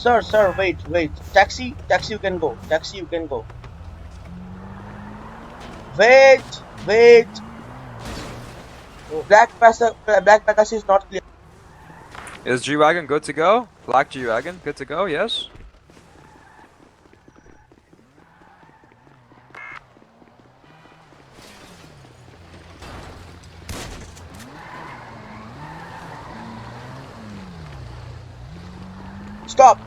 Sir, wait. Taxi, you can go. Taxi, you can go. Wait. Black Pegasus is not clear. Is G-Wagon good to go? Black G-Wagon, good to go, yes? Stop.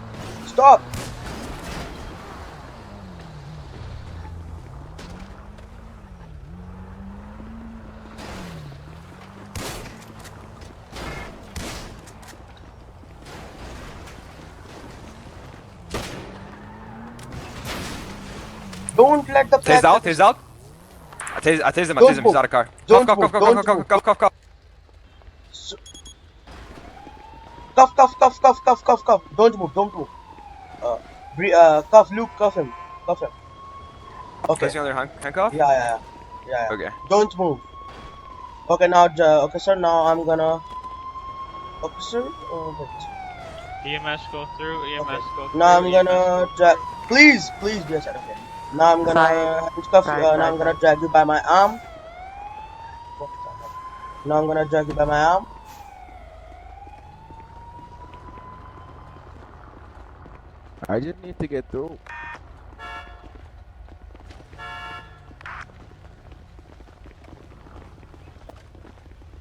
Don't let the Taze out, Pegasus. taze out. I tased him, Don't he's move. out of car. Don't Cough. move. S- Cough. Don't move. Cuff, Luke, cuff him. Okay. Placing on their handcuff? Yeah. Okay. Don't move. Okay, now, okay, sir. Now I'm gonna. Okay, sir. Wait. EMS go through, EMS go through, Now I'm EMS gonna go drag. through. Please be a sir. Okay. Now I'm gonna handcuff you. Now I'm gonna drag you by my arm. What the heck? Now I'm gonna drag you by my arm. I just need to get through.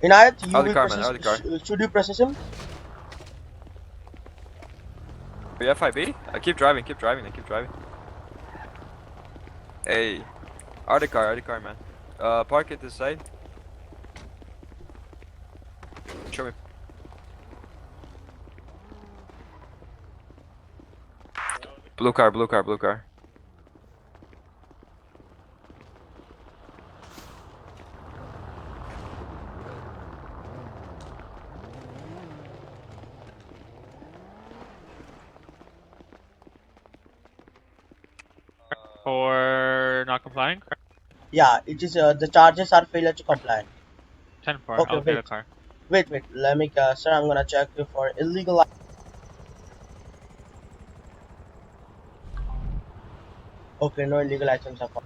Inayat, you Out of the will car, man, process. out of the car. Should you process him? Are you FIB? Keep driving. Hey. Out of the car, man. Park it this side. Show me. Blue car. For not complying? Yeah, it is. The charges are failure to comply. 10-4, Okay, I'll get a car. wait. Let me, sir. I'm gonna check you for illegal. Okay, no illegal items are found.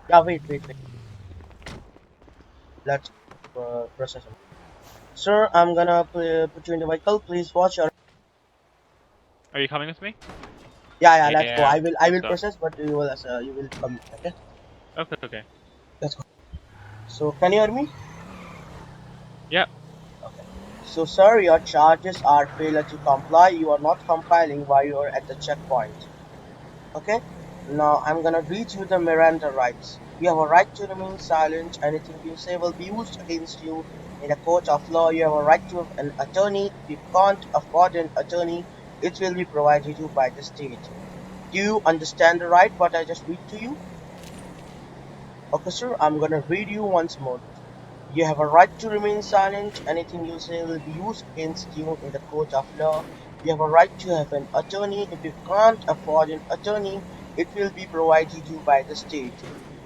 Yeah, wait. Let's process him. Sir, I'm gonna put you in the vehicle. Please watch your. Are you coming with me? Yeah. Let's go. Yeah, I will let's go. process, but you will come. Okay. Okay. Let's go. So, can you hear me? Yep. Okay. So, sir, your charges are failure to comply. You are not compiling while you are at the checkpoint. Okay. Now, I'm gonna read you the Miranda rights. You have a right to remain silent. Anything you say will be used against you in a court of law. You have a right to an attorney. If you can't afford an attorney, it will be provided you by the state. Do you understand the right what I just read to you? Okay, sir, I'm gonna read you once more. You have a right to remain silent. Anything you say will be used against you in the court of law. You have a right to have an attorney. If you can't afford an attorney, it will be provided you by the state.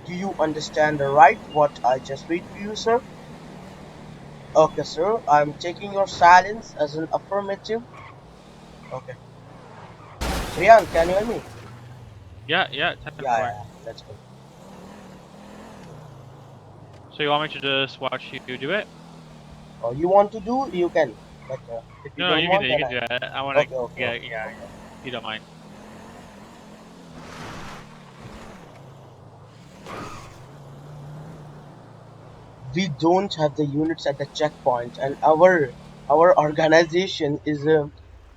Do you understand the right what I just read to you, sir? Okay, sir, I'm taking your silence as an affirmative. Okay. Riyan, can you hear me? Yeah, 10-4. Yeah, let's go. So you want me to just watch you do it? You want to do, you can. But if you No, don't you can want, do it, then I. I wanna Okay. get, yeah, you don't mind. We don't have the units at the checkpoint, and our organization is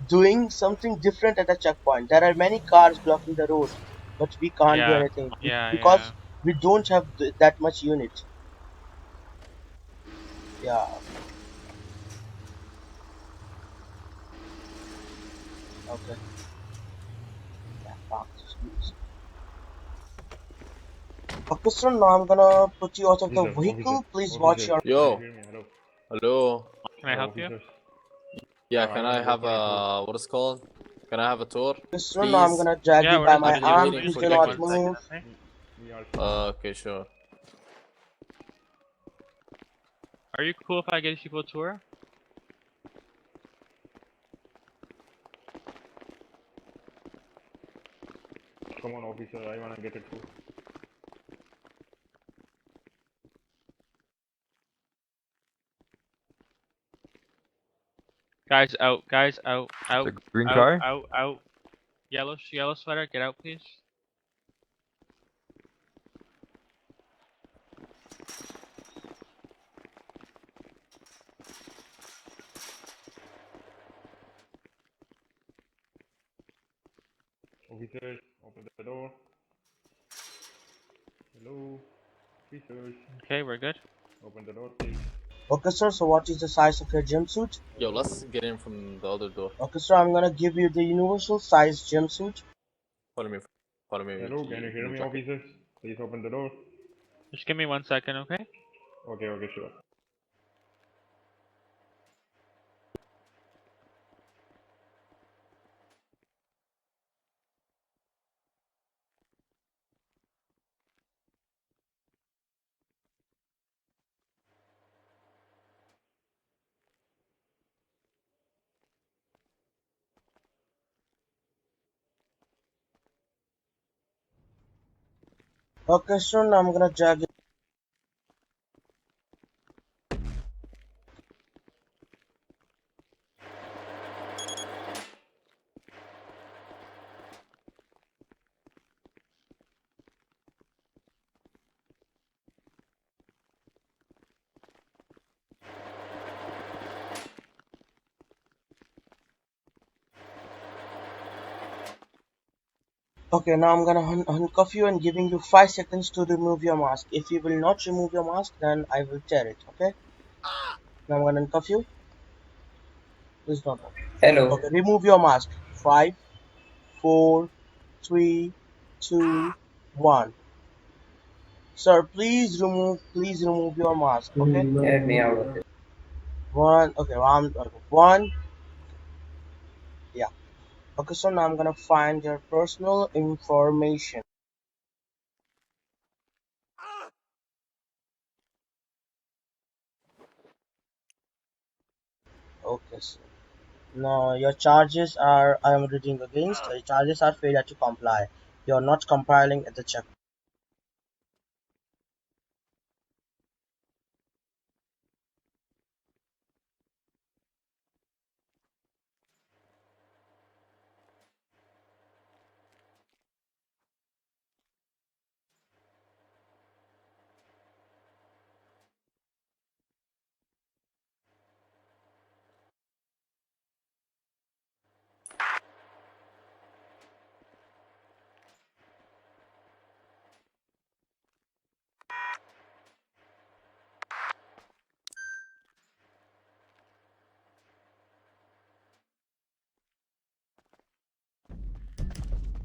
doing something different at the checkpoint. There are many cars blocking the road, but we can't do anything Yeah. because we don't have that much unit. Yeah. Okay. Yeah, park this please. Okay, sir, now I'm gonna put you out of the vehicle. Please watch your. Yo, hello. Can I help you? Yeah, can I have a what is called? Can I have a tour, Okay, sir, now I'm please? gonna drag Yeah, you by where's I'm my the just arm. waiting Please for do you not checkpoint? guys. move. Okay, sure. Are you cool if I get you a tour? Come on, officer, I wanna get it too. Guys out, guys out, out, The green out, car? out, out. Yellow sweater, get out, please. Officers, open the door. Hello, officers, Okay, we're good. open the door, please. Okay, sir. So what is the size of your jumpsuit? Yo, let's get in from the other door. Okay, sir. I'm gonna give you the universal size jumpsuit. Follow me. Follow me. Hello, can you hear me, jacket. officers? Please open the door. Just give me 1 second, okay? Okay, sure. Okay, sir. Now I'm gonna drag it. Okay, now I'm gonna handcuff you and giving you 5 seconds to remove your mask. If you will not remove your mask, then I will tear it. Okay. Now I'm gonna handcuff you. Please don't. Hello. Okay, remove your mask. 5, 4, 3, 2, 1. Sir, please remove your mask. Okay. Get me out of this. One. Okay, one. Yeah. Okay, so now I'm gonna find your personal information. Okay, so now your charges are, I am reading against, your charges are failure to comply. You are not compiling at the check.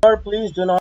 Sir, please do not